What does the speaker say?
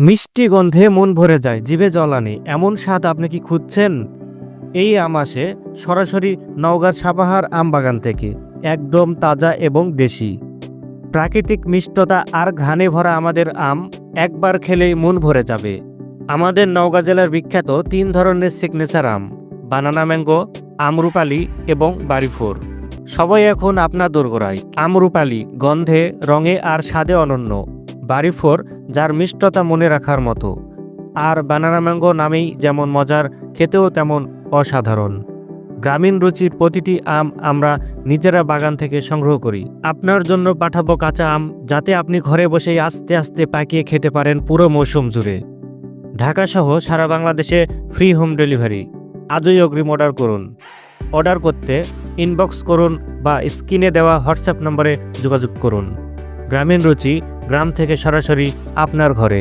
মিষ্টি গন্ধে মন ভরে যায়, জিভে জল আনে, এমন স্বাদ আপনি কি খুঁজছেন? এই আম আসে সরাসরি নওগাঁর সাপাহার আম বাগান থেকে, একদম তাজা এবং দেশি। প্রাকৃতিক মিষ্টতা আর ঘ্রাণে ভরা আমাদের আম একবার খেলেই মন ভরে যাবে। আমাদের নওগাঁ জেলার বিখ্যাত 3 ধরনের সিগনেচার আম, বানানা ম্যাঙ্গো, আমরুপালি এবং বাড়িফোর, সবাই এখন আপনার দোরগোড়ায়। আমরুপালি গন্ধে, রঙে আর স্বাদে অনন্য, বাড়িফোর যার মিষ্টতা মনে রাখার মতো, আর বানানা ম্যাঙ্গো নামেই যেমন মজার, খেতেও তেমন অসাধারণ। গ্রামীণ রুচির প্রতিটি আম আমরা নিজেরা বাগান থেকে সংগ্রহ করি। আপনার জন্য পাঠাবো কাঁচা আম, যাতে আপনি ঘরে বসেই আস্তে আস্তে পাকিয়ে খেতে পারেন পুরো মৌসুম জুড়ে। ঢাকাসহ সারা বাংলাদেশে ফ্রি হোম ডেলিভারি। আজই অগ্রিম অর্ডার করুন। অর্ডার করতে ইনবক্স করুন বা স্ক্রিনে দেওয়া হোয়াটসঅ্যাপ নম্বরে যোগাযোগ করুন। গ্রামীণ রুচি, গ্রাম থেকে সরাসরি আপনার ঘরে।